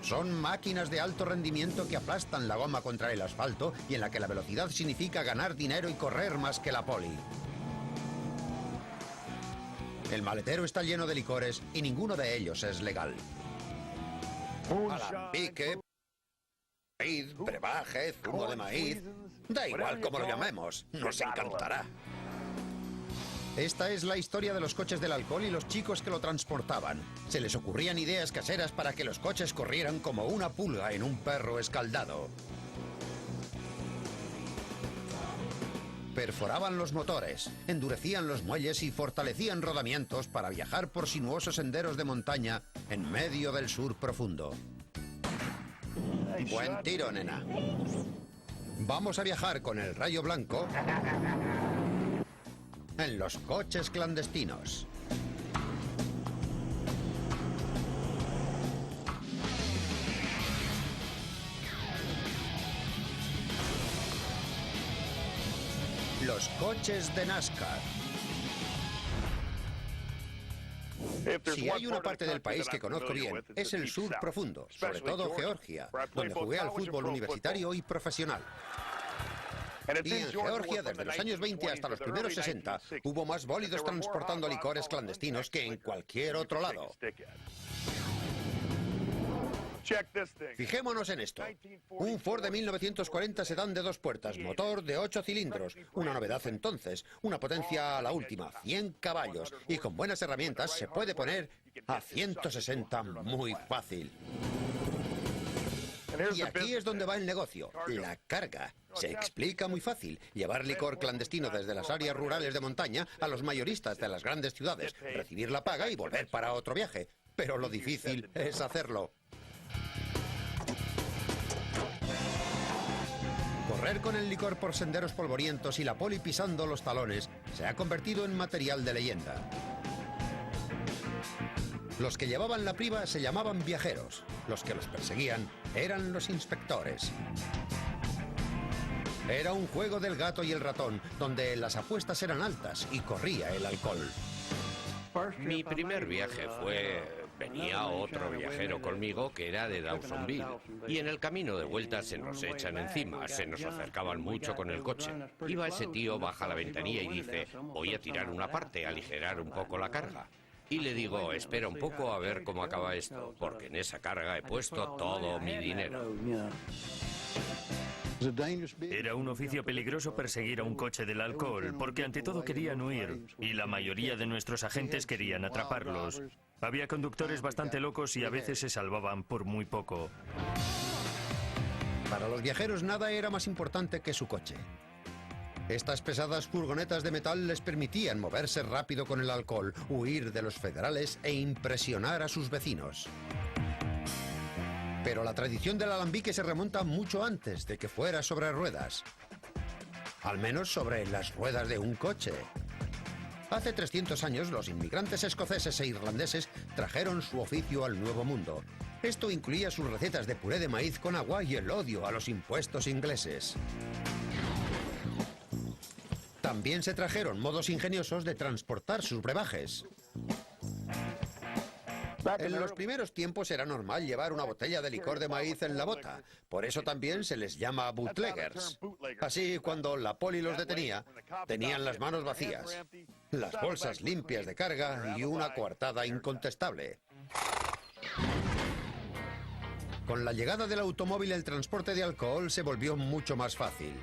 Son máquinas de alto rendimiento que aplastan la goma contra el asfalto y en la que la velocidad significa ganar dinero y correr más que la poli. El maletero está lleno de licores y ninguno de ellos es legal. Alambique, maíz, brebaje, zumo de maíz... Da igual como lo llamemos, nos encantará. Esta es la historia de los coches del alcohol y los chicos que lo transportaban. Se les ocurrían ideas caseras para que los coches corrieran como una pulga en un perro escaldado. Perforaban los motores, endurecían los muelles y fortalecían rodamientos para viajar por sinuosos senderos de montaña en medio del sur profundo. Buen tiro, nena. Vamos a viajar con el Rayo Blanco en los coches clandestinos. Los coches de NASCAR. Si hay una parte del país que conozco bien, es el sur profundo, sobre todo Georgia, donde jugué al fútbol universitario y profesional. Y en Georgia, desde los años 20 hasta los primeros 60, hubo más bólidos transportando licores clandestinos que en cualquier otro lado. Fijémonos en esto. Un Ford de 1940 sedán de 2 puertas, motor de 8 cilindros, una novedad entonces, una potencia a la última, 100 caballos, y con buenas herramientas se puede poner a 160 muy fácil. Y aquí es donde va el negocio, la carga. Se explica muy fácil, llevar licor clandestino desde las áreas rurales de montaña a los mayoristas de las grandes ciudades, recibir la paga y volver para otro viaje. Pero lo difícil es hacerlo. Correr con el licor por senderos polvorientos y la poli pisando los talones se ha convertido en material de leyenda. Los que llevaban la priva se llamaban viajeros. Los que los perseguían eran los inspectores. Era un juego del gato y el ratón, donde las apuestas eran altas y corría el alcohol. Mi primer viaje fue... Venía otro viajero conmigo que era de Dawsonville. Y en el camino de vuelta se nos echan encima, se nos acercaban mucho con el coche. Iba ese tío, baja la ventanilla y dice, voy a tirar una parte, aligerar un poco la carga. Y le digo, espera un poco a ver cómo acaba esto, porque en esa carga he puesto todo mi dinero. Era un oficio peligroso perseguir a un coche del alcohol, porque ante todo querían huir, y la mayoría de nuestros agentes querían atraparlos. Había conductores bastante locos y a veces se salvaban por muy poco. Para los viajeros nada era más importante que su coche. Estas pesadas furgonetas de metal les permitían moverse rápido con el alcohol, huir de los federales e impresionar a sus vecinos. Pero la tradición del alambique se remonta mucho antes de que fuera sobre ruedas. Al menos sobre las ruedas de un coche. Hace 300 años los inmigrantes escoceses e irlandeses trajeron su oficio al Nuevo Mundo. Esto incluía sus recetas de puré de maíz con agua y el odio a los impuestos ingleses. También se trajeron modos ingeniosos de transportar sus brebajes. En los primeros tiempos era normal llevar una botella de licor de maíz en la bota. Por eso también se les llama bootleggers. Así, cuando la poli los detenía, tenían las manos vacías, las bolsas limpias de carga y una coartada incontestable. Con la llegada del automóvil, el transporte de alcohol se volvió mucho más fácil.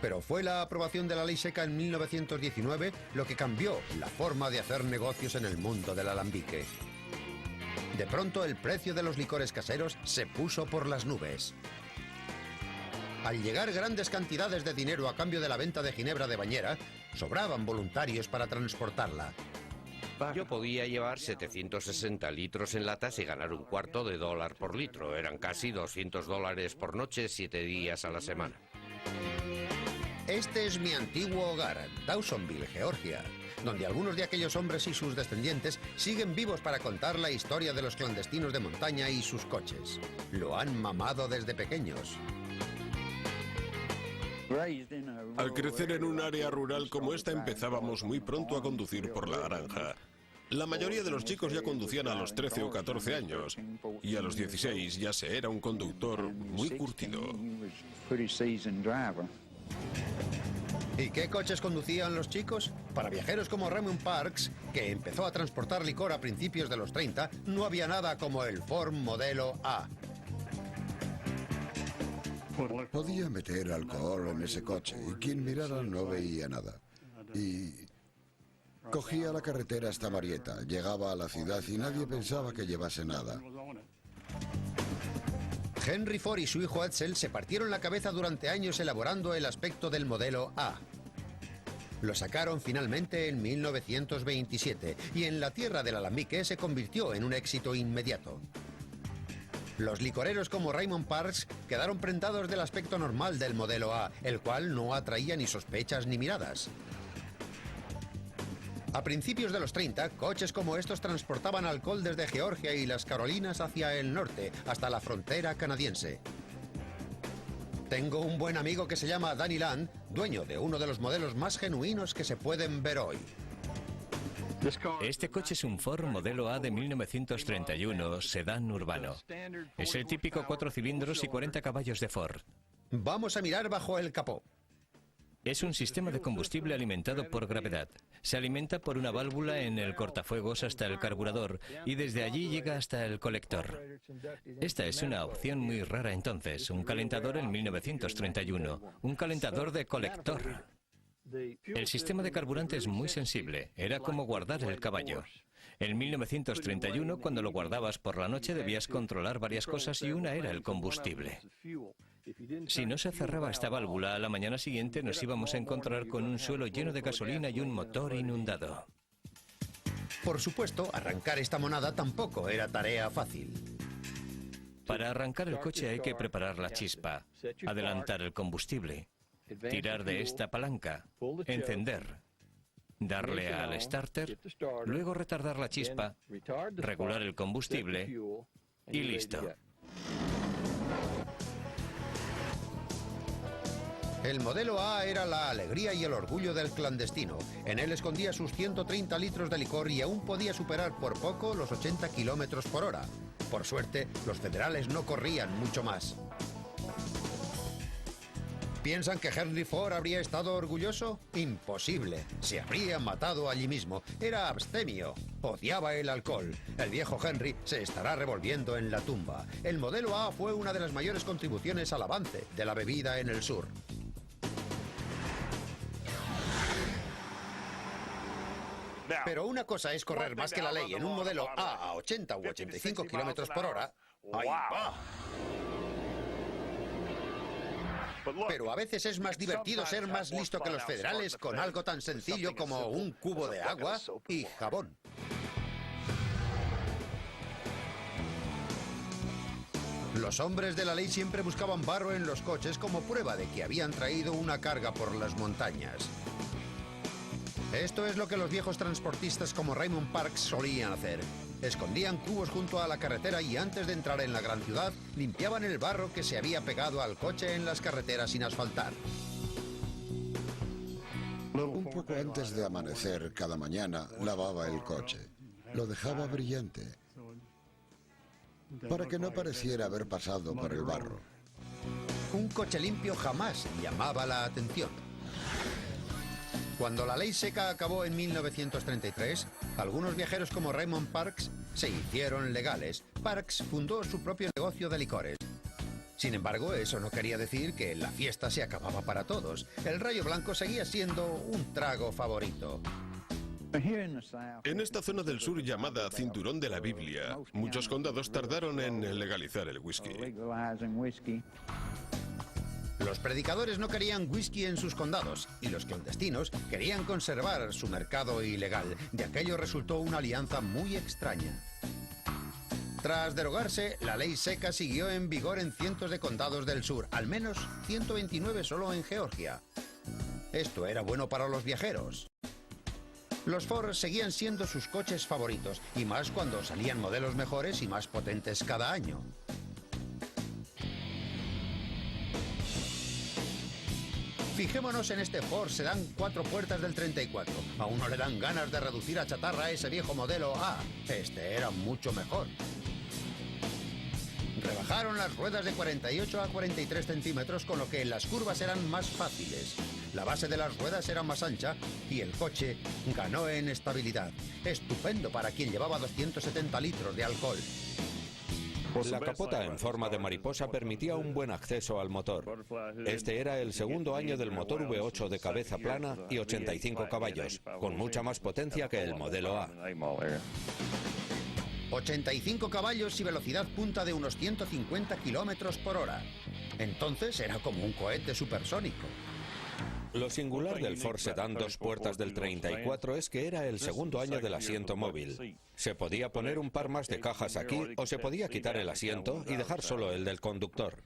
Pero fue la aprobación de la ley seca en 1919 lo que cambió la forma de hacer negocios en el mundo del alambique. De pronto el precio de los licores caseros se puso por las nubes. Al llegar grandes cantidades de dinero a cambio de la venta de ginebra de bañera, sobraban voluntarios para transportarla. Yo podía llevar 760 litros en latas y ganar $0,25 por litro. Eran casi $200 por noche, 7 días a la semana. Este es mi antiguo hogar, Dawsonville, Georgia, donde algunos de aquellos hombres y sus descendientes siguen vivos para contar la historia de los clandestinos de montaña y sus coches. Lo han mamado desde pequeños. Al crecer en un área rural como esta empezábamos muy pronto a conducir por la granja. La mayoría de los chicos ya conducían a los 13 o 14 años y a los 16 ya se era un conductor muy curtido. ¿Y qué coches conducían los chicos? Para viajeros como Raymond Parks, que empezó a transportar licor a principios de los 30, no había nada como el Ford Modelo A. Podía meter alcohol en ese coche y quien mirara no veía nada. Y cogía la carretera hasta Marietta, llegaba a la ciudad y nadie pensaba que llevase nada. Henry Ford y su hijo Edsel se partieron la cabeza durante años elaborando el aspecto del Modelo A. Lo sacaron finalmente en 1927 y en la tierra del alambique se convirtió en un éxito inmediato. Los licoreros como Raymond Parks quedaron prentados del aspecto normal del Modelo A, el cual no atraía ni sospechas ni miradas. A principios de los 30, coches como estos transportaban alcohol desde Georgia y las Carolinas hacia el norte, hasta la frontera canadiense. Tengo un buen amigo que se llama Danny Land, dueño de uno de los modelos más genuinos que se pueden ver hoy. Este coche es un Ford Modelo A de 1931, sedán urbano. Es el típico 4 cilindros y 40 caballos de Ford. Vamos a mirar bajo el capó. Es un sistema de combustible alimentado por gravedad. Se alimenta por una válvula en el cortafuegos hasta el carburador y desde allí llega hasta el colector. Esta es una opción muy rara entonces, un calentador en 1931, un calentador de colector. El sistema de carburante es muy sensible, era como guardar el caballo. En 1931, cuando lo guardabas por la noche, debías controlar varias cosas y una era el combustible. Si no se cerraba esta válvula, a la mañana siguiente nos íbamos a encontrar con un suelo lleno de gasolina y un motor inundado. Por supuesto, arrancar esta monada tampoco era tarea fácil. Para arrancar el coche hay que preparar la chispa, adelantar el combustible, tirar de esta palanca, encender, darle al starter, luego retardar la chispa, regular el combustible y listo. El Modelo A era la alegría y el orgullo del clandestino. En él escondía sus 130 litros de licor y aún podía superar por poco los 80 kilómetros por hora. Por suerte, los federales no corrían mucho más. ¿Piensan que Henry Ford habría estado orgulloso? Imposible. Se habría matado allí mismo. Era abstemio. Odiaba el alcohol. El viejo Henry se estará revolviendo en la tumba. El Modelo A fue una de las mayores contribuciones al avance de la bebida en el sur. Pero una cosa es correr más que la ley en un Modelo A 80 u 85 kilómetros por hora. ¡Ahí va! Pero a veces es más divertido ser más listo que los federales con algo tan sencillo como un cubo de agua y jabón. Los hombres de la ley siempre buscaban barro en los coches como prueba de que habían traído una carga por las montañas. Esto es lo que los viejos transportistas como Raymond Parks solían hacer. Escondían cubos junto a la carretera y antes de entrar en la gran ciudad, limpiaban el barro que se había pegado al coche en las carreteras sin asfaltar. Un poco antes de amanecer cada mañana lavaba el coche. Lo dejaba brillante para que no pareciera haber pasado por el barro. Un coche limpio jamás llamaba la atención. Cuando la ley seca acabó en 1933, algunos viajeros como Raymond Parks se hicieron legales. Parks fundó su propio negocio de licores. Sin embargo, eso no quería decir que la fiesta se acababa para todos. El Rayo Blanco seguía siendo un trago favorito. En esta zona del sur llamada Cinturón de la Biblia, muchos condados tardaron en legalizar el whisky. Los predicadores no querían whisky en sus condados y los clandestinos querían conservar su mercado ilegal. De aquello resultó una alianza muy extraña. Tras derogarse, la ley seca siguió en vigor en cientos de condados del sur, al menos 129 solo en Georgia. Esto era bueno para los viajeros. Los Ford seguían siendo sus coches favoritos, y más cuando salían modelos mejores y más potentes cada año. Fijémonos en este Ford Sedán 4 puertas del 34. A uno le dan ganas de reducir a chatarra a ese viejo modelo A. Este era mucho mejor. Rebajaron las ruedas de 48 a 43 centímetros, con lo que las curvas eran más fáciles. La base de las ruedas era más ancha y el coche ganó en estabilidad. Estupendo para quien llevaba 270 litros de alcohol. La capota en forma de mariposa permitía un buen acceso al motor. Este era el segundo año del motor V8 de cabeza plana y 85 caballos, con mucha más potencia que el modelo A. 85 caballos y velocidad punta de unos 150 kilómetros por hora. Entonces era como un cohete supersónico. Lo singular del Ford Sedán 2 puertas del 34 es que era el segundo año del asiento móvil. Se podía poner un par más de cajas aquí o se podía quitar el asiento y dejar solo el del conductor.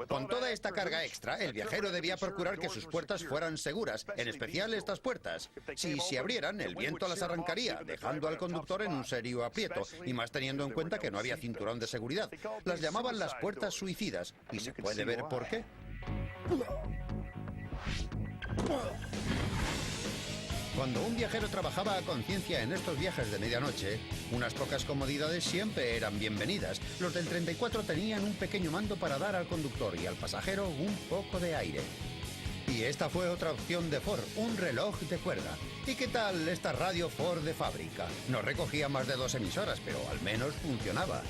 Con toda esta carga extra, el viajero debía procurar que sus puertas fueran seguras, en especial estas puertas. Si se abrieran, el viento las arrancaría, dejando al conductor en un serio aprieto, y más teniendo en cuenta que no había cinturón de seguridad. Las llamaban las puertas suicidas, y se puede ver por qué. Cuando un viajero trabajaba a conciencia en estos viajes de medianoche, unas pocas comodidades siempre eran bienvenidas. Los del 34 tenían un pequeño mando para dar al conductor y al pasajero un poco de aire. Y esta fue otra opción de Ford, un reloj de cuerda. ¿Y qué tal esta radio Ford de fábrica? No recogía más de 2 emisoras, pero al menos funcionaba.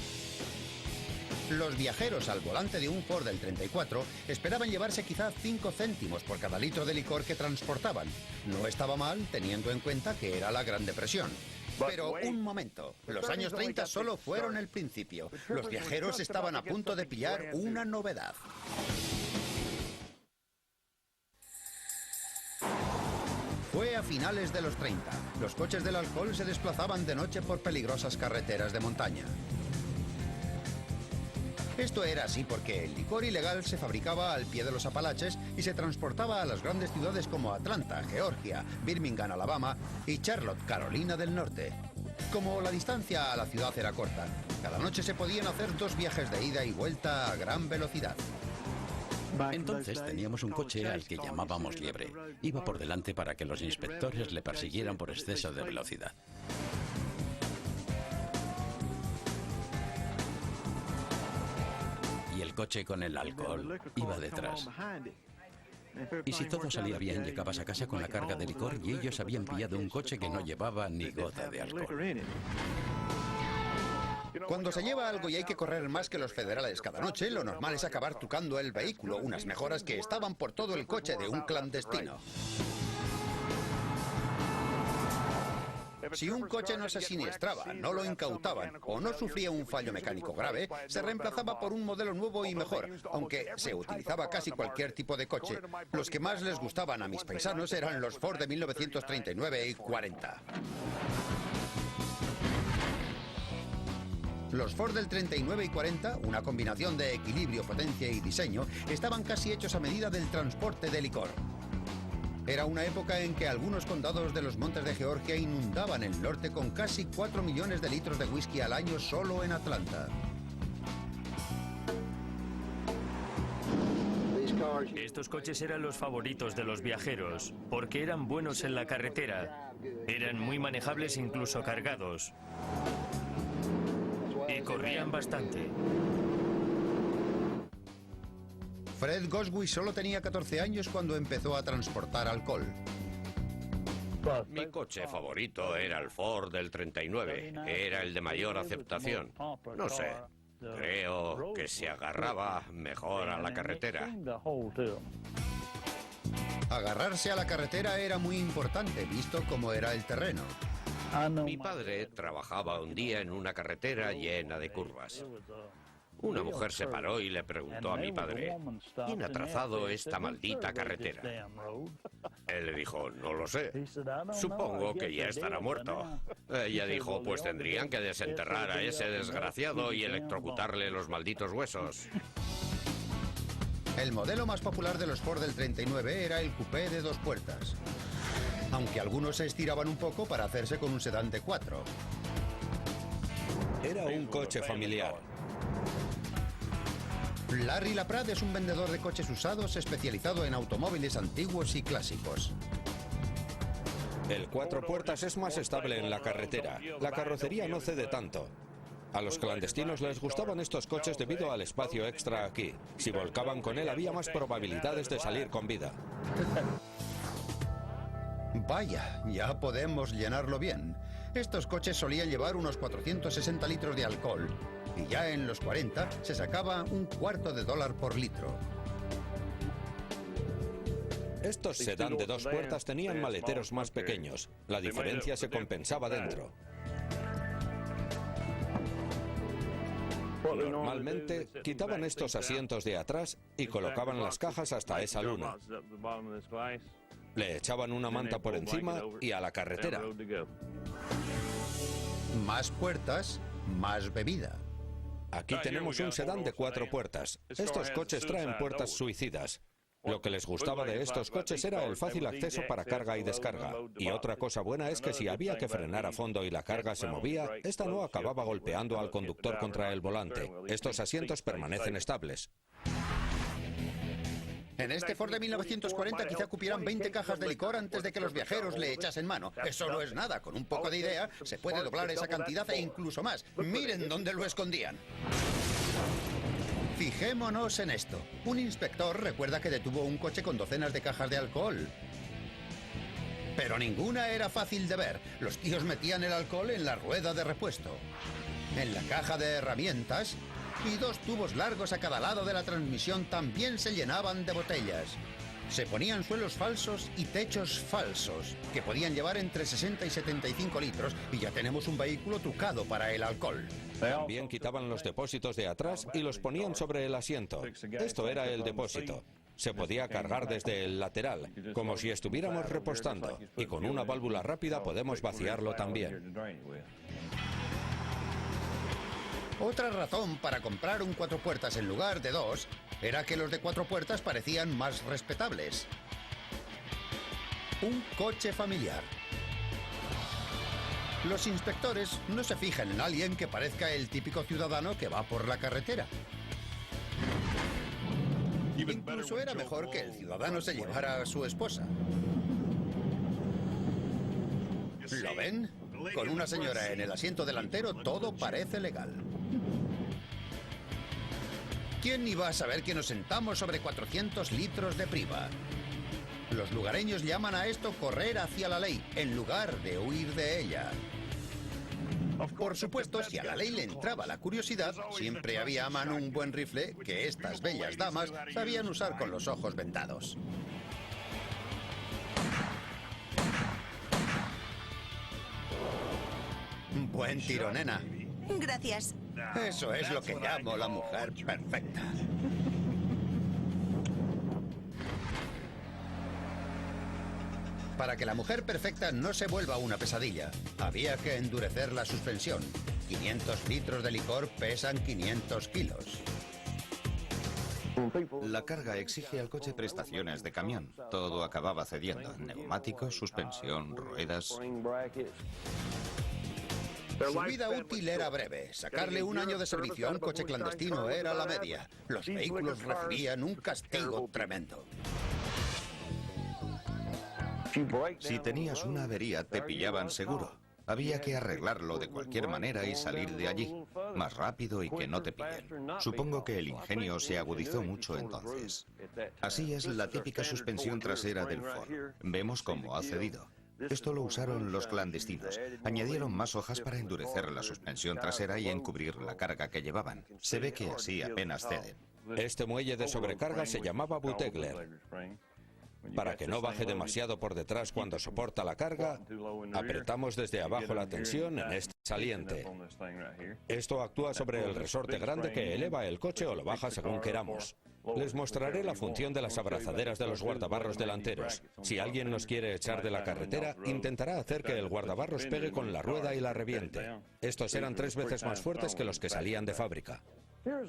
Los viajeros al volante de un Ford del 34 esperaban llevarse quizá 5 céntimos por cada litro de licor que transportaban. No estaba mal, teniendo en cuenta que era la Gran Depresión. Pero un momento, los años 30 solo fueron el principio. Los viajeros estaban a punto de pillar una novedad. Fue a finales de los 30. Los coches del alcohol se desplazaban de noche por peligrosas carreteras de montaña. Esto era así porque el licor ilegal se fabricaba al pie de los Apalaches y se transportaba a las grandes ciudades como Atlanta, Georgia, Birmingham, Alabama y Charlotte, Carolina del Norte. Como la distancia a la ciudad era corta, cada noche se podían hacer 2 viajes de ida y vuelta a gran velocidad. Entonces teníamos un coche al que llamábamos Liebre. Iba por delante para que los inspectores le persiguieran por exceso de velocidad. Y el coche con el alcohol iba detrás. Y si todo salía bien, llegabas a casa con la carga de licor y ellos habían pillado un coche que no llevaba ni gota de alcohol. Cuando se lleva algo y hay que correr más que los federales cada noche, lo normal es acabar trucando el vehículo, unas mejoras que estaban por todo el coche de un clandestino. Si un coche no se siniestraba, no lo incautaban o no sufría un fallo mecánico grave, se reemplazaba por un modelo nuevo y mejor, aunque se utilizaba casi cualquier tipo de coche. Los que más les gustaban a mis paisanos eran los Ford de 1939 y 40. Los Ford del 39 y 40, una combinación de equilibrio, potencia y diseño, estaban casi hechos a medida del transporte de licor. Era una época en que algunos condados de los montes de Georgia inundaban el norte con casi 4 millones de litros de whisky al año solo en Atlanta. Estos coches eran los favoritos de los viajeros, porque eran buenos en la carretera, eran muy manejables incluso cargados, y corrían bastante. Fred Goswell solo tenía 14 años cuando empezó a transportar alcohol. Mi coche favorito era el Ford del 39. Era el de mayor aceptación. No sé, creo que se agarraba mejor a la carretera. Agarrarse a la carretera era muy importante, visto cómo era el terreno. Mi padre trabajaba un día en una carretera llena de curvas. Una mujer se paró y le preguntó a mi padre: ¿quién ha trazado esta maldita carretera? Él le dijo: no lo sé. Supongo que ya estará muerto. Ella dijo: pues tendrían que desenterrar a ese desgraciado y electrocutarle los malditos huesos. El modelo más popular de los Ford del 39 era el coupé de 2 puertas, aunque algunos se estiraban un poco para hacerse con un sedán de 4. Era un coche familiar. Larry Laprade es un vendedor de coches usados especializado en automóviles antiguos y clásicos. El 4 puertas es más estable en la carretera. La carrocería no cede tanto. A los clandestinos les gustaban estos coches debido al espacio extra aquí. Si volcaban con él había más probabilidades de salir con vida. Vaya, ya podemos llenarlo bien. Estos coches solían llevar unos 460 litros de alcohol y ya en los 40 se sacaba $0,25 por litro. Estos sedán de 2 puertas tenían maleteros más pequeños. La diferencia se compensaba dentro. Normalmente quitaban estos asientos de atrás y colocaban las cajas hasta esa luna. Le echaban una manta por encima y a la carretera. Más puertas, más bebida. Aquí tenemos un sedán de 4 puertas. Estos coches traen puertas suicidas. Lo que les gustaba de estos coches era el fácil acceso para carga y descarga. Y otra cosa buena es que si había que frenar a fondo y la carga se movía, esta no acababa golpeando al conductor contra el volante. Estos asientos permanecen estables. En este Ford de 1940 quizá cupieran 20 cajas de licor antes de que los viajeros le echasen mano. Eso no es nada. Con un poco de idea se puede doblar esa cantidad e incluso más. Miren dónde lo escondían. Fijémonos en esto. Un inspector recuerda que detuvo un coche con docenas de cajas de alcohol. Pero ninguna era fácil de ver. Los tíos metían el alcohol en la rueda de repuesto, en la caja de herramientas, y 2 tubos largos a cada lado de la transmisión también se llenaban de botellas. Se ponían suelos falsos y techos falsos, que podían llevar entre 60 y 75 litros, y ya tenemos un vehículo trucado para el alcohol. También quitaban los depósitos de atrás y los ponían sobre el asiento. Esto era el depósito. Se podía cargar desde el lateral, como si estuviéramos repostando, y con una válvula rápida podemos vaciarlo también. Otra razón para comprar un 4 puertas en lugar de 2 era que los de 4 puertas parecían más respetables. Un coche familiar. Los inspectores no se fijan en alguien que parezca el típico ciudadano que va por la carretera. Incluso era mejor que el ciudadano se llevara a su esposa. ¿Lo ven? Con una señora en el asiento delantero todo parece legal. ¿Quién iba a saber que nos sentamos sobre 400 litros de priva? Los lugareños llaman a esto correr hacia la ley, en lugar de huir de ella. Por supuesto, si a la ley le entraba la curiosidad, siempre había a mano un buen rifle que estas bellas damas sabían usar con los ojos vendados. Buen tiro, nena. Gracias. Eso es lo que llamo la mujer perfecta. Para que la mujer perfecta no se vuelva una pesadilla, había que endurecer la suspensión. 500 litros de licor pesan 500 kilos. La carga exige al coche prestaciones de camión. Todo acababa cediendo. Neumáticos, suspensión, ruedas. Su vida útil era breve. Sacarle un año de servicio a un coche clandestino era la media. Los vehículos recibían un castigo tremendo. Si tenías una avería, te pillaban seguro. Había que arreglarlo de cualquier manera y salir de allí, más rápido y que no te pillen. Supongo que el ingenio se agudizó mucho entonces. Así es la típica suspensión trasera del Ford. Vemos cómo ha cedido. Esto lo usaron los clandestinos. Añadieron más hojas para endurecer la suspensión trasera y encubrir la carga que llevaban. Se ve que así apenas ceden. Este muelle de sobrecarga se llamaba Butegler. Para que no baje demasiado por detrás cuando soporta la carga, apretamos desde abajo la tensión en este saliente. Esto actúa sobre el resorte grande que eleva el coche o lo baja según queramos. Les mostraré la función de las abrazaderas de los guardabarros delanteros. Si alguien nos quiere echar de la carretera, intentará hacer que el guardabarros pegue con la rueda y la reviente. Estos eran 3 veces más fuertes que los que salían de fábrica.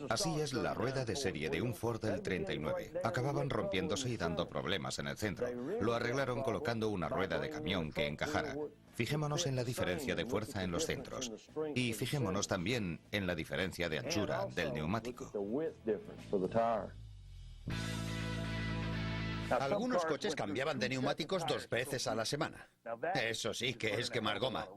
Así es la rueda de serie de un Ford del 39. Acababan rompiéndose y dando problemas en el centro. Lo arreglaron colocando una rueda de camión que encajara. Fijémonos en la diferencia de fuerza en los centros. Y fijémonos también en la diferencia de anchura del neumático. Algunos coches cambiaban de neumáticos 2 veces a la semana. Eso sí que es quemar goma.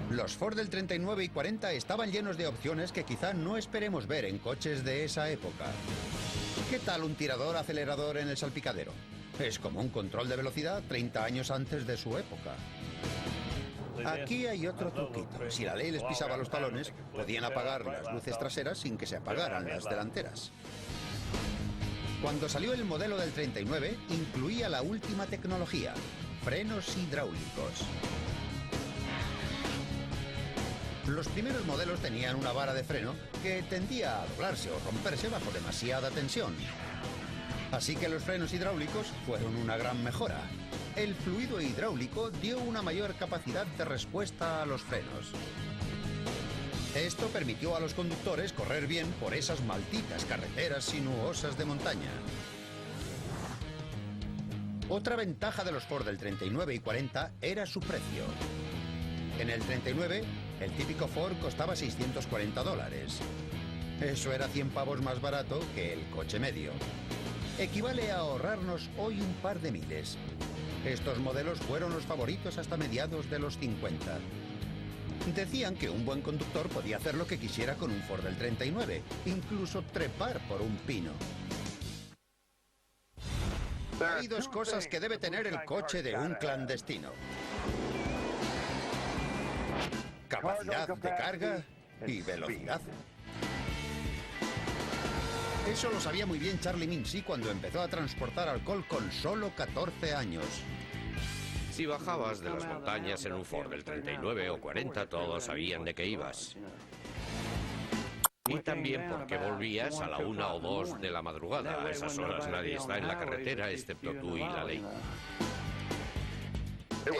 Los Ford del 39 y 40 estaban llenos de opciones que quizá no esperemos ver en coches de esa época. ¿Qué tal un tirador acelerador en el salpicadero? Es como un control de velocidad 30 años antes de su época. Aquí hay otro truquito. Si la ley les pisaba los talones, podían apagar las luces traseras sin que se apagaran las delanteras. Cuando salió el modelo del 39, incluía la última tecnología, frenos hidráulicos. Los primeros modelos tenían una vara de freno que tendía a doblarse o romperse bajo demasiada tensión. Así que los frenos hidráulicos fueron una gran mejora. El fluido hidráulico dio una mayor capacidad de respuesta a los frenos. Esto permitió a los conductores correr bien por esas malditas carreteras sinuosas de montaña. Otra ventaja de los Ford del 39 y 40 era su precio. En el 39, el típico Ford costaba $640. Eso era 100 pavos más barato que el coche medio. Equivale a ahorrarnos hoy un par de miles. Estos modelos fueron los favoritos hasta mediados de los 50. Decían que un buen conductor podía hacer lo que quisiera con un Ford del 39, incluso trepar por un pino. Hay 2 cosas que debe tener el coche de un clandestino: capacidad de carga y velocidad. Eso lo sabía muy bien Charlie Mincy cuando empezó a transportar alcohol con solo 14 años. Si bajabas de las montañas en un Ford del 39 o 40, todos sabían de qué ibas. Y también porque volvías a la 1 o 2 de la madrugada. A esas horas nadie está en la carretera excepto tú y la ley.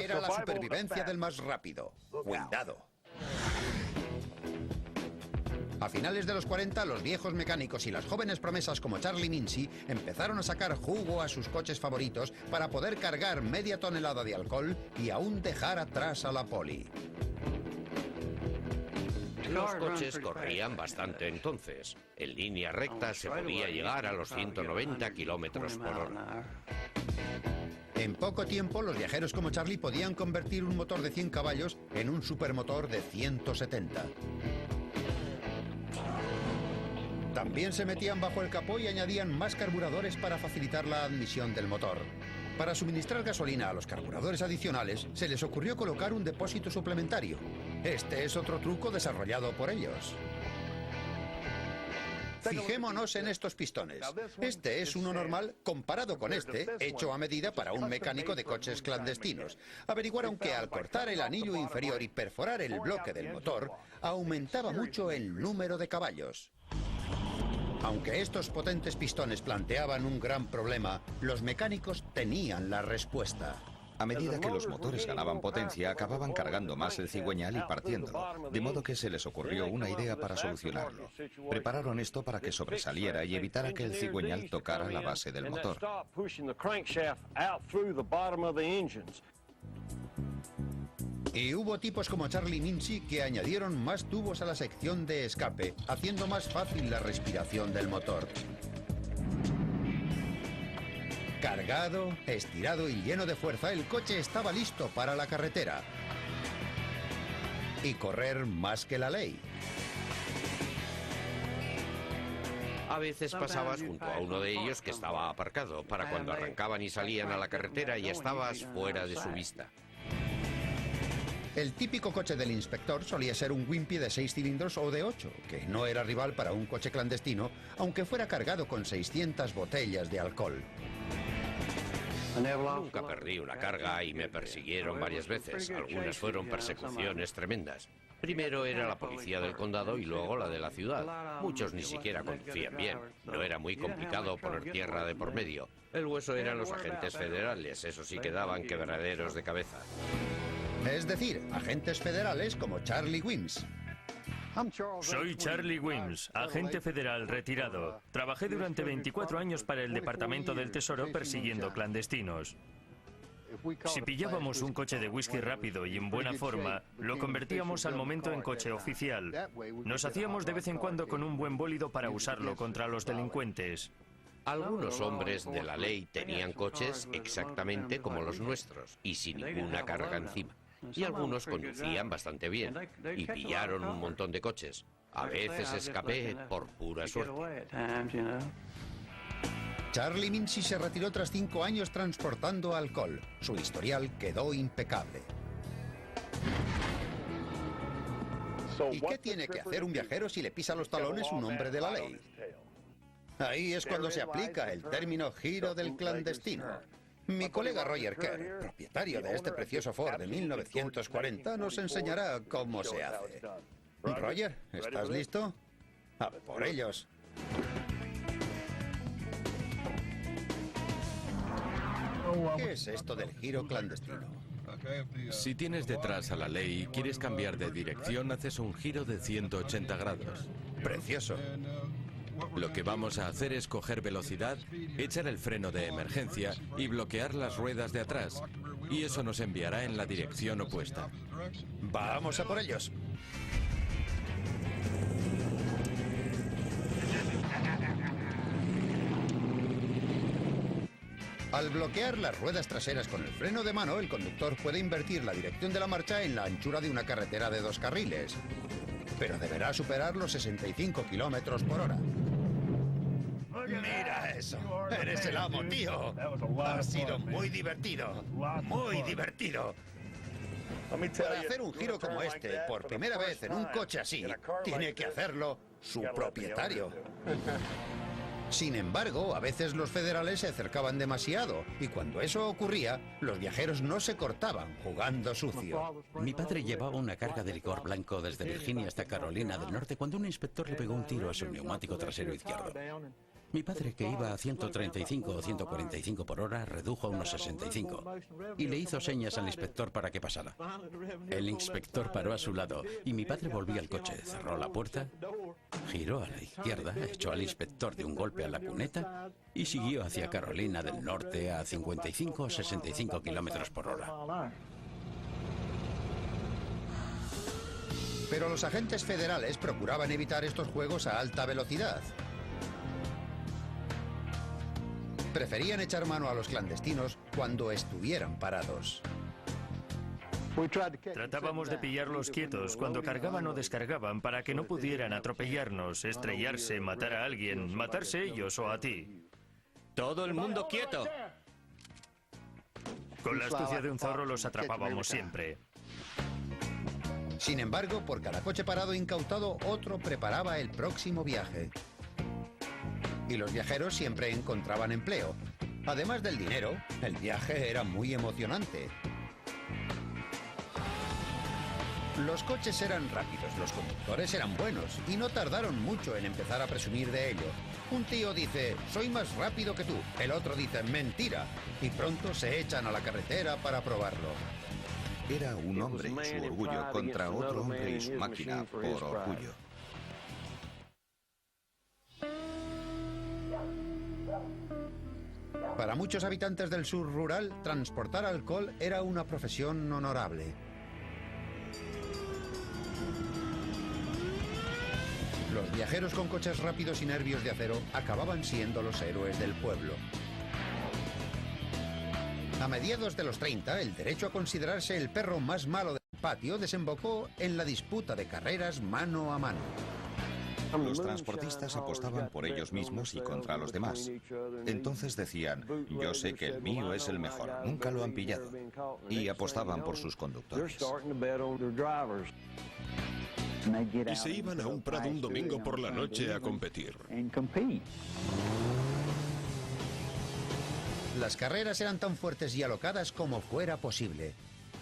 Era la supervivencia del más rápido. Cuidado. A finales de los 40, los viejos mecánicos y las jóvenes promesas como Charlie Mincy empezaron a sacar jugo a sus coches favoritos para poder cargar media tonelada de alcohol y aún dejar atrás a la poli. Los coches corrían bastante entonces. En línea recta se podía llegar a los 190 kilómetros por hora. En poco tiempo, los viajeros como Charlie podían convertir un motor de 100 caballos en un supermotor de 170. También se metían bajo el capó y añadían más carburadores para facilitar la admisión del motor. Para suministrar gasolina a los carburadores adicionales, se les ocurrió colocar un depósito suplementario. Este es otro truco desarrollado por ellos. Fijémonos en estos pistones. Este es uno normal comparado con este, hecho a medida para un mecánico de coches clandestinos. Averiguaron que al cortar el anillo inferior y perforar el bloque del motor, aumentaba mucho el número de caballos. Aunque estos potentes pistones planteaban un gran problema, los mecánicos tenían la respuesta. A medida que los motores ganaban potencia, acababan cargando más el cigüeñal y partiéndolo, de modo que se les ocurrió una idea para solucionarlo. Prepararon esto para que sobresaliera y evitara que el cigüeñal tocara la base del motor. Y hubo tipos como Charlie Mincy que añadieron más tubos a la sección de escape, haciendo más fácil la respiración del motor. Cargado, estirado y lleno de fuerza, el coche estaba listo para la carretera. Y correr más que la ley. A veces pasabas junto a uno de ellos que estaba aparcado, para cuando arrancaban y salían a la carretera ya estabas fuera de su vista. El típico coche del inspector solía ser un Wimpy de 6 cilindros o de 8, que no era rival para un coche clandestino, aunque fuera cargado con 600 botellas de alcohol. Nunca perdí una carga y me persiguieron varias veces. Algunas fueron persecuciones tremendas. Primero era la policía del condado y luego la de la ciudad. Muchos ni siquiera conducían bien. No era muy complicado poner tierra de por medio. El hueso eran los agentes federales, eso sí que daban quebraderos de cabeza. Es decir, agentes federales como Charlie Wims. Soy Charlie Wims, agente federal retirado. Trabajé durante 24 años para el Departamento del Tesoro persiguiendo clandestinos. Si pillábamos un coche de whisky rápido y en buena forma, lo convertíamos al momento en coche oficial. Nos hacíamos de vez en cuando con un buen bólido para usarlo contra los delincuentes. Algunos hombres de la ley tenían coches exactamente como los nuestros y sin ninguna carga encima. Y algunos conducían bastante bien y pillaron un montón de coches. A veces escapé por pura suerte. Charlie Mincy se retiró tras 5 años transportando alcohol. Su historial quedó impecable. ¿Y qué tiene que hacer un viajero si le pisa los talones un hombre de la ley? Ahí es cuando se aplica el término giro del clandestino. Mi colega Roger Kerr, propietario de este precioso Ford de 1940, nos enseñará cómo se hace. Roger, ¿estás listo? ¡A por ellos! ¿Qué es esto del giro clandestino? Si tienes detrás a la ley y quieres cambiar de dirección, haces un giro de 180 grados. Precioso. Lo que vamos a hacer es coger velocidad, echar el freno de emergencia y bloquear las ruedas de atrás. Y eso nos enviará en la dirección opuesta. ¡Vamos a por ellos! Al bloquear las ruedas traseras con el freno de mano, el conductor puede invertir la dirección de la marcha en la anchura de una carretera de 2 carriles. Pero deberá superar los 65 kilómetros por hora. ¡Mira eso! ¡Eres el amo, tío! Ha sido muy divertido. ¡Muy divertido! Para hacer un giro como este, por primera vez en un coche así, tiene que hacerlo su propietario. Sin embargo, a veces los federales se acercaban demasiado y cuando eso ocurría, los viajeros no se cortaban jugando sucio. Mi padre llevaba una carga de licor blanco desde Virginia hasta Carolina del Norte cuando un inspector le pegó un tiro a su neumático trasero izquierdo. Mi padre, que iba a 135 o 145 por hora, redujo a unos 65 y le hizo señas al inspector para que pasara. El inspector paró a su lado y mi padre volvió al coche, cerró la puerta, giró a la izquierda, echó al inspector de un golpe a la cuneta y siguió hacia Carolina del Norte a 55 o 65 kilómetros por hora. Pero los agentes federales procuraban evitar estos juegos a alta velocidad. Preferían echar mano a los clandestinos cuando estuvieran parados. Tratábamos de pillarlos quietos cuando cargaban o descargaban para que no pudieran atropellarnos, estrellarse, matar a alguien, matarse ellos o a ti. ¡Todo el mundo quieto! Con la astucia de un zorro los atrapábamos siempre. Sin embargo, por cada coche parado e incautado, otro preparaba el próximo viaje. Y los viajeros siempre encontraban empleo. Además del dinero, el viaje era muy emocionante. Los coches eran rápidos, los conductores eran buenos y no tardaron mucho en empezar a presumir de ello. Un tío dice, soy más rápido que tú. El otro dice, mentira. Y pronto se echan a la carretera para probarlo. Era un hombre y su orgullo contra otro hombre y su máquina por orgullo. Para muchos habitantes del sur rural, transportar alcohol era una profesión honorable. Los viajeros con coches rápidos y nervios de acero acababan siendo los héroes del pueblo. A mediados de los 30, el derecho a considerarse el perro más malo del patio desembocó en la disputa de carreras mano a mano. Los transportistas apostaban por ellos mismos y contra los demás. Entonces decían, yo sé que el mío es el mejor, nunca lo han pillado. Y apostaban por sus conductores. Y se iban a un prado un domingo por la noche a competir. Las carreras eran tan fuertes y alocadas como fuera posible.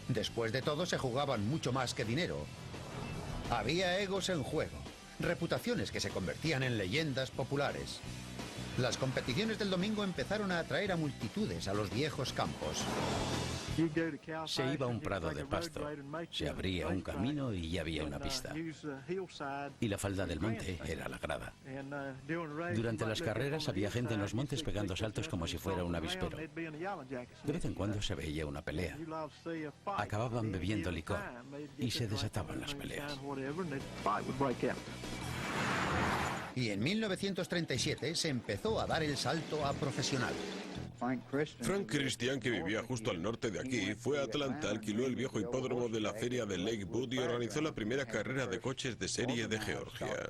Después de todo, se jugaban mucho más que dinero. Había egos en juego, reputaciones que se convertían en leyendas populares. Las competiciones del domingo empezaron a atraer a multitudes a los viejos campos. Se iba a un prado de pasto, se abría un camino y ya había una pista. Y la falda del monte era la grada. Durante las carreras había gente en los montes pegando saltos como si fuera un avispero. De vez en cuando se veía una pelea. Acababan bebiendo licor y se desataban las peleas. Y en 1937 se empezó a dar el salto a profesional. Frank Christian, que vivía justo al norte de aquí, fue a Atlanta, alquiló el viejo hipódromo de la feria de Lakewood y organizó la primera carrera de coches de serie de Georgia.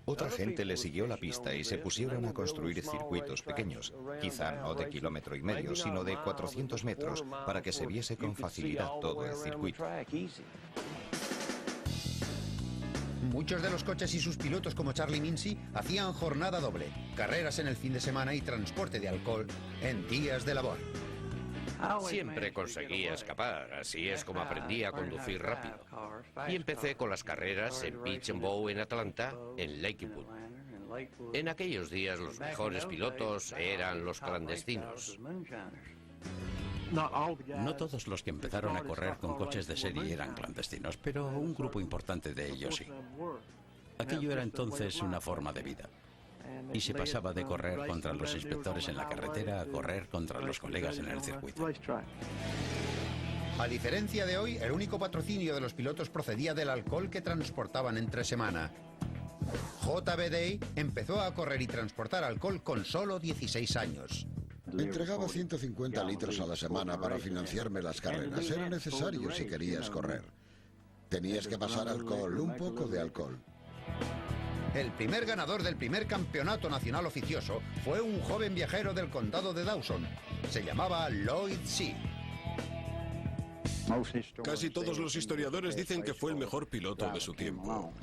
Otra gente le siguió la pista y se pusieron a construir circuitos pequeños, quizá no de 1,5 kilómetros, sino de 400 metros, para que se viese con facilidad todo el circuito. Muchos de los coches y sus pilotos, como Charlie Mincy, hacían jornada doble, carreras en el fin de semana y transporte de alcohol en días de labor. Siempre conseguía escapar, así es como aprendí a conducir rápido. Y empecé con las carreras en Pitch and Bow en Atlanta, en Lakewood. En aquellos días los mejores pilotos eran los clandestinos. No todos los que empezaron a correr con coches de serie eran clandestinos, pero un grupo importante de ellos sí. Aquello era entonces una forma de vida. Y se pasaba de correr contra los inspectores en la carretera a correr contra los colegas en el circuito. A diferencia de hoy, el único patrocinio de los pilotos procedía del alcohol que transportaban entre semana. J.B. Day empezó a correr y transportar alcohol con solo 16 años. Entregaba 150 litros a la semana para financiarme las carreras. Era necesario si querías correr. Tenías que pasar alcohol, un poco de alcohol. El primer ganador del primer campeonato nacional oficioso fue un joven viajero del condado de Dawson. Se llamaba Lloyd Seay. Casi todos los historiadores dicen que fue el mejor piloto de su tiempo.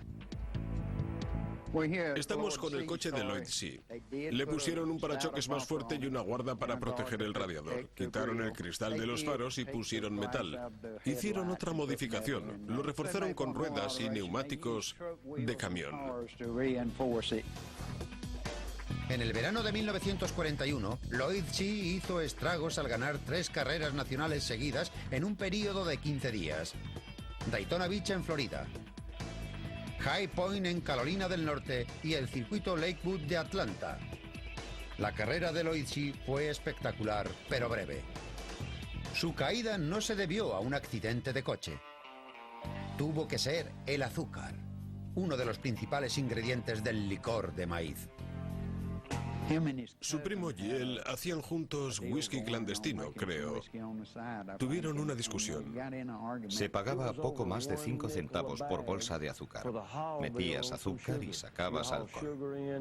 Estamos con el coche de Lloyd Seay. Le pusieron un parachoques más fuerte y una guarda para proteger el radiador. Quitaron el cristal de los faros y pusieron metal. Hicieron otra modificación. Lo reforzaron con ruedas y neumáticos de camión. En el verano de 1941, Lloyd Seay hizo estragos al ganar 3 carreras nacionales seguidas en un periodo de 15 días. Daytona Beach en Florida, High Point en Carolina del Norte y el circuito Lakewood de Atlanta. La carrera de Lloyd Seay fue espectacular, pero breve. Su caída no se debió a un accidente de coche. Tuvo que ser el azúcar, uno de los principales ingredientes del licor de maíz. Su primo y él hacían juntos whisky clandestino, creo. Tuvieron una discusión. Se pagaba poco más de 5 centavos por bolsa de azúcar. Metías azúcar y sacabas alcohol.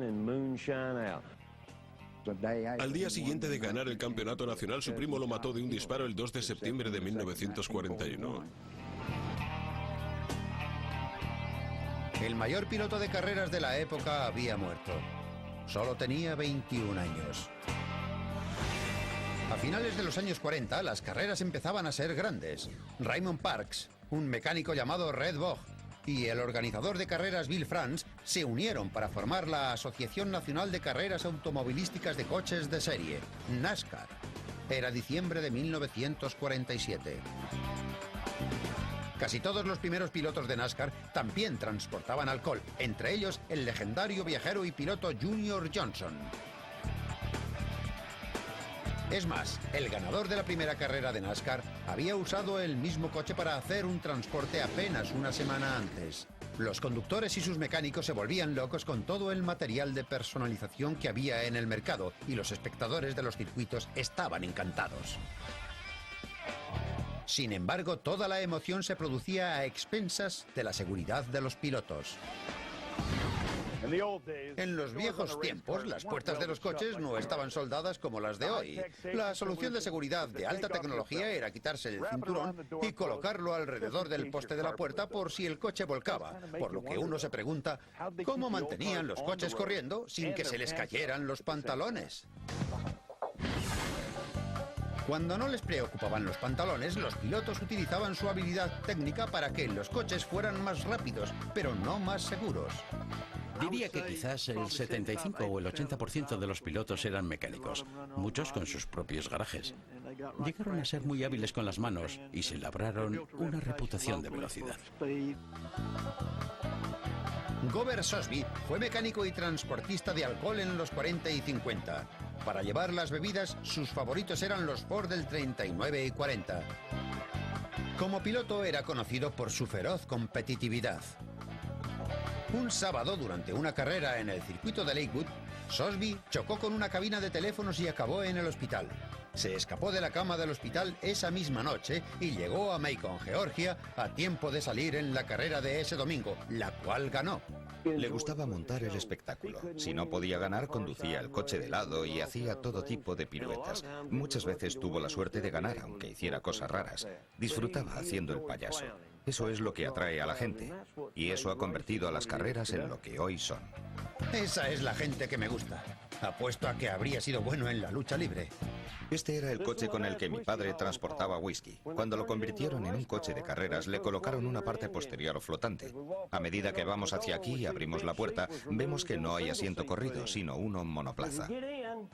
Al día siguiente de ganar el campeonato nacional, su primo lo mató de un disparo el 2 de septiembre de 1941. El mayor piloto de carreras de la época había muerto. Solo tenía 21 años. A finales de los años 40, las carreras empezaban a ser grandes. Raymond Parks, un mecánico llamado Red Bog, y el organizador de carreras Bill France se unieron para formar la Asociación Nacional de Carreras Automovilísticas de Coches de Serie, NASCAR. Era diciembre de 1947. Casi todos los primeros pilotos de NASCAR también transportaban alcohol, entre ellos el legendario viajero y piloto Junior Johnson. Es más, el ganador de la primera carrera de NASCAR había usado el mismo coche para hacer un transporte apenas una semana antes. Los conductores y sus mecánicos se volvían locos con todo el material de personalización que había en el mercado y los espectadores de los circuitos estaban encantados. Sin embargo, toda la emoción se producía a expensas de la seguridad de los pilotos. En los viejos tiempos, las puertas de los coches no estaban soldadas como las de hoy. La solución de seguridad de alta tecnología era quitarse el cinturón y colocarlo alrededor del poste de la puerta por si el coche volcaba, por lo que uno se pregunta, ¿cómo mantenían los coches corriendo sin que se les cayeran los pantalones? Cuando no les preocupaban los pantalones, los pilotos utilizaban su habilidad técnica para que los coches fueran más rápidos, pero no más seguros. Diría que quizás el 75 o el 80% de los pilotos eran mecánicos, muchos con sus propios garajes. Llegaron a ser muy hábiles con las manos y se labraron una reputación de velocidad. Gober Sosby fue mecánico y transportista de alcohol en los 40 y 50. Para llevar las bebidas, sus favoritos eran los Ford del 39 y 40. Como piloto era conocido por su feroz competitividad. Un sábado, durante una carrera en el circuito de Lakewood, Sosby chocó con una cabina de teléfonos y acabó en el hospital. Se escapó de la cama del hospital esa misma noche y llegó a Macon, Georgia, a tiempo de salir en la carrera de ese domingo, la cual ganó. Le gustaba montar el espectáculo. Si no podía ganar, conducía el coche de lado y hacía todo tipo de piruetas. Muchas veces tuvo la suerte de ganar, aunque hiciera cosas raras. Disfrutaba haciendo el payaso. Eso es lo que atrae a la gente. Y eso ha convertido a las carreras en lo que hoy son. Esa es la gente que me gusta. Apuesto a que habría sido bueno en la lucha libre. Este era el coche con el que mi padre transportaba whisky. Cuando lo convirtieron en un coche de carreras, le colocaron una parte posterior flotante. A medida que vamos hacia aquí y abrimos la puerta, vemos que no hay asiento corrido, sino uno monoplaza.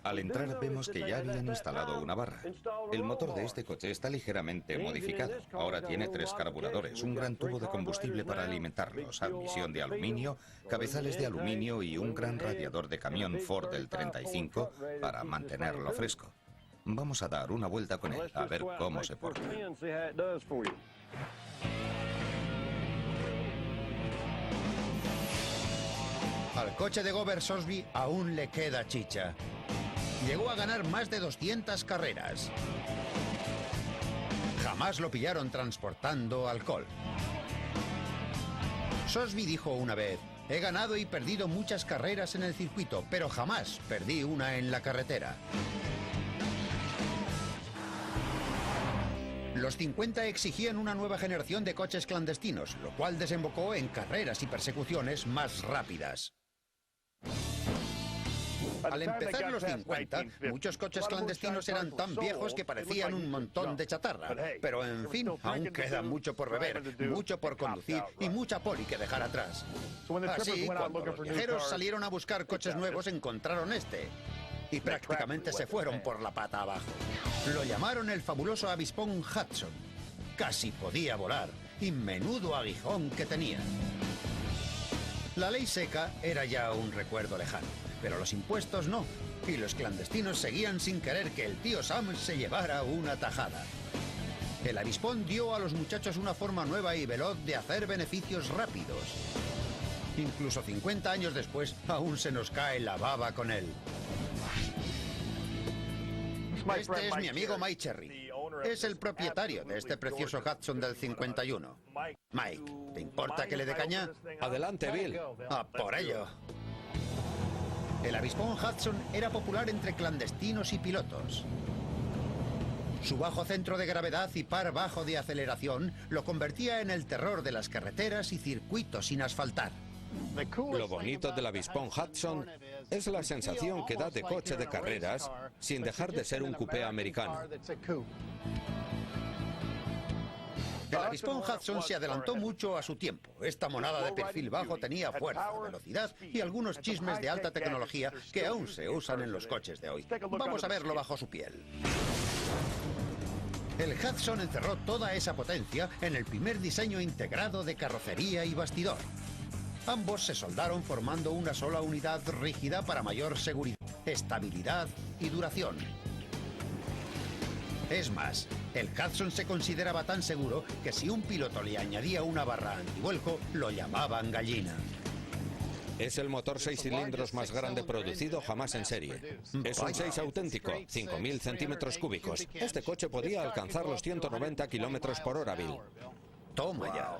Al entrar vemos que ya habían instalado una barra. El motor de este coche está ligeramente modificado. Ahora tiene 3 carburadores, un gran tubo de combustible para alimentarlos, admisión de aluminio, cabezales de aluminio y un gran radiador de camión Ford del 35 para mantenerlo fresco. Vamos a dar una vuelta con él, a ver cómo se porta. Al coche de Gober Sosby aún le queda chicha. Llegó a ganar más de 200 carreras. Jamás lo pillaron transportando alcohol. Sosby dijo una vez: he ganado y perdido muchas carreras en el circuito, pero jamás perdí una en la carretera. Los 50 exigían una nueva generación de coches clandestinos, lo cual desembocó en carreras y persecuciones más rápidas. Al empezar los 50, muchos coches clandestinos eran tan viejos que parecían un montón de chatarra. Pero en fin, aún queda mucho por beber, mucho por conducir y mucha poli que dejar atrás. Así, cuando los viajeros salieron a buscar coches nuevos, encontraron este. Y prácticamente se fueron por la pata abajo. Lo llamaron el fabuloso avispón Hudson. Casi podía volar, y menudo aguijón que tenía. La ley seca era ya un recuerdo lejano, pero los impuestos no, y los clandestinos seguían sin querer que el tío Sam se llevara una tajada. El avispón dio a los muchachos una forma nueva y veloz de hacer beneficios rápidos. Incluso 50 años después, aún se nos cae la baba con él. Este es mi amigo Mike Cherry. Es el propietario de este precioso Hudson del 51. Mike, ¿te importa que le dé caña? Adelante, Bill. ¡A por ello! El avispón Hudson era popular entre clandestinos y pilotos. Su bajo centro de gravedad y par bajo de aceleración lo convertía en el terror de las carreteras y circuitos sin asfaltar. Lo bonito del avispón Hudson es la sensación que da de coche de carreras sin dejar de ser un coupé americano. El avispón Hudson se adelantó mucho a su tiempo. Esta monada de perfil bajo tenía fuerza, velocidad y algunos chismes de alta tecnología que aún se usan en los coches de hoy. Vamos a verlo bajo su piel. El Hudson encerró toda esa potencia en el primer diseño integrado de carrocería y bastidor. Ambos se soldaron formando una sola unidad rígida para mayor seguridad, estabilidad y duración. Es más, el Hudson se consideraba tan seguro que si un piloto le añadía una barra antivuelco, lo llamaban gallina. Es el motor 6 cilindros más grande producido jamás en serie. Es un 6 auténtico, 5.000 centímetros cúbicos. Este coche podía alcanzar los 190 kilómetros por hora, Bill. Toma ya.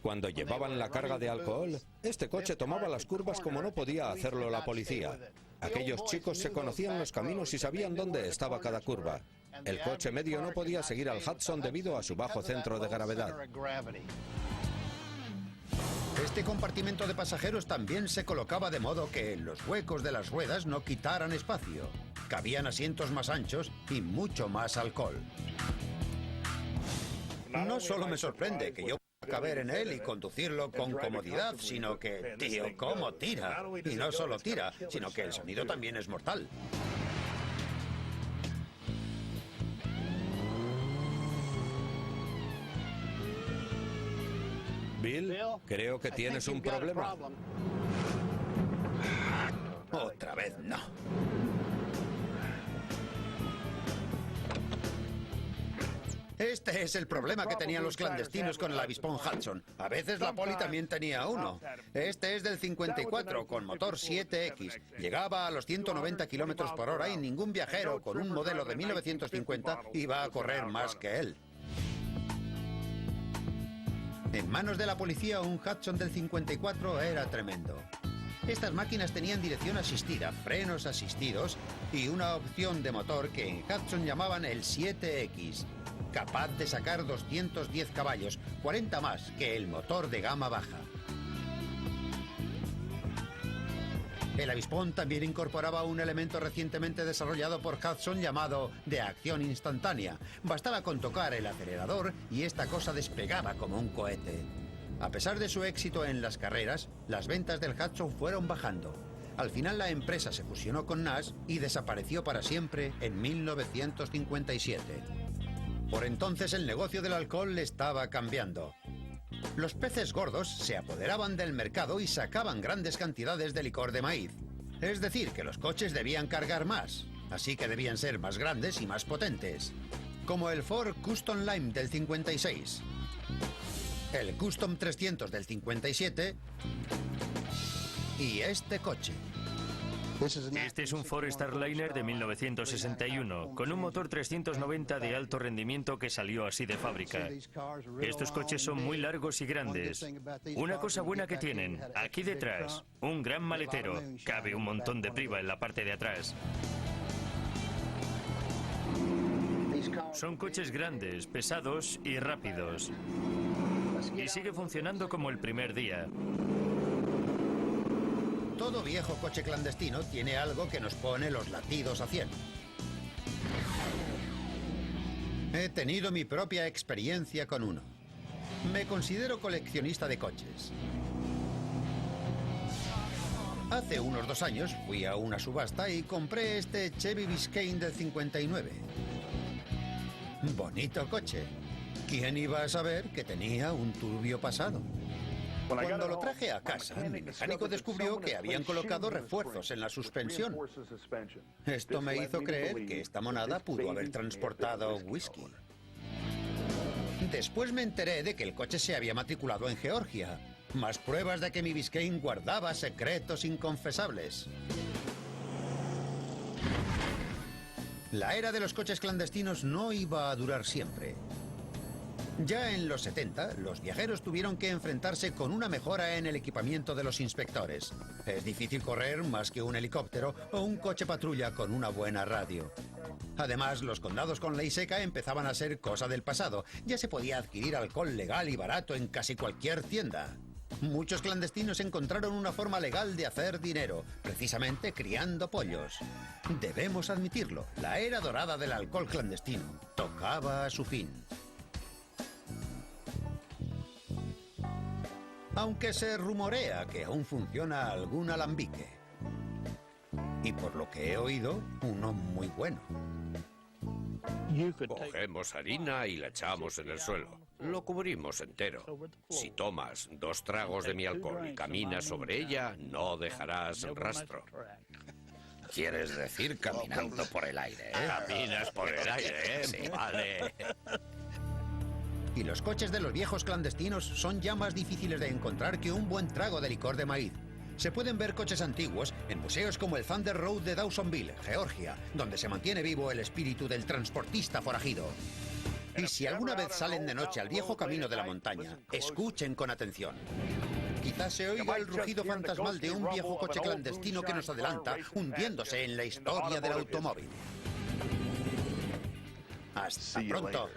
Cuando llevaban la carga de alcohol, este coche tomaba las curvas como no podía hacerlo la policía. Aquellos chicos se conocían los caminos y sabían dónde estaba cada curva. El coche medio no podía seguir al Hudson debido a su bajo centro de gravedad. Este compartimento de pasajeros también se colocaba de modo que los huecos de las ruedas no quitaran espacio. Cabían asientos más anchos y mucho más alcohol. No solo me sorprende que yo pueda caber en él y conducirlo con comodidad, sino que, tío, ¿cómo tira? Y no solo tira, sino que el sonido también es mortal. Bill, creo que tienes un problema. Otra vez no. Este es el problema que tenían los clandestinos con el avispón Hudson. A veces la poli también tenía uno. Este es del 54, con motor 7X. Llegaba a los 190 kilómetros por hora y ningún viajero con un modelo de 1950 iba a correr más que él. En manos de la policía, un Hudson del 54 era tremendo. Estas máquinas tenían dirección asistida, frenos asistidos y una opción de motor que en Hudson llamaban el 7X, capaz de sacar 210 caballos, 40 más que el motor de gama baja. El avispón también incorporaba un elemento recientemente desarrollado por Hudson llamado de acción instantánea. Bastaba con tocar el acelerador y esta cosa despegaba como un cohete. A pesar de su éxito en las carreras, las ventas del Hudson fueron bajando. Al final la empresa se fusionó con Nash y desapareció para siempre en 1957. Por entonces el negocio del alcohol estaba cambiando. Los peces gordos se apoderaban del mercado y sacaban grandes cantidades de licor de maíz. Es decir, que los coches debían cargar más, así que debían ser más grandes y más potentes. Como el Ford Custom Lime del 56, el Custom 300 del 57 y este coche. Este es un Ford Starliner de 1961, con un motor 390 de alto rendimiento que salió así de fábrica. Estos coches son muy largos y grandes. Una cosa buena que tienen, aquí detrás, un gran maletero. Cabe un montón de priva en la parte de atrás. Son coches grandes, pesados y rápidos. Y sigue funcionando como el primer día. Todo viejo coche clandestino tiene algo que nos pone los latidos a 100. He tenido mi propia experiencia con uno. Me considero coleccionista de coches. Hace unos 2 años fui a una subasta y compré este Chevy Biscayne del 59. Bonito coche. ¿Quién iba a saber que tenía un turbio pasado? Cuando lo traje a casa, mi mecánico descubrió que habían colocado refuerzos en la suspensión. Esto me hizo creer que esta monada pudo haber transportado whisky. Después me enteré de que el coche se había matriculado en Georgia. Más pruebas de que mi Biscayne guardaba secretos inconfesables. La era de los coches clandestinos no iba a durar siempre. Ya en los 70, los viajeros tuvieron que enfrentarse con una mejora en el equipamiento de los inspectores. Es difícil correr más que un helicóptero o un coche patrulla con una buena radio. Además, los condados con ley seca empezaban a ser cosa del pasado. Ya se podía adquirir alcohol legal y barato en casi cualquier tienda. Muchos clandestinos encontraron una forma legal de hacer dinero, precisamente criando pollos. Debemos admitirlo, la era dorada del alcohol clandestino tocaba a su fin. Aunque se rumorea que aún funciona algún alambique. Y por lo que he oído, uno muy bueno. Cogemos harina y la echamos en el suelo. Lo cubrimos entero. Si tomas 2 tragos de mi alcohol y caminas sobre ella, no dejarás rastro. ¿Quieres decir caminando por el aire, eh? Caminas por el aire, ¿eh? Sí. Vale. Y los coches de los viejos clandestinos son ya más difíciles de encontrar que un buen trago de licor de maíz. Se pueden ver coches antiguos en museos como el Thunder Road de Dawsonville, Georgia, donde se mantiene vivo el espíritu del transportista forajido. Y si alguna vez salen de noche al viejo camino de la montaña, escuchen con atención. Quizás se oiga el rugido fantasmal de un viejo coche clandestino que nos adelanta, hundiéndose en la historia del automóvil. Hasta pronto.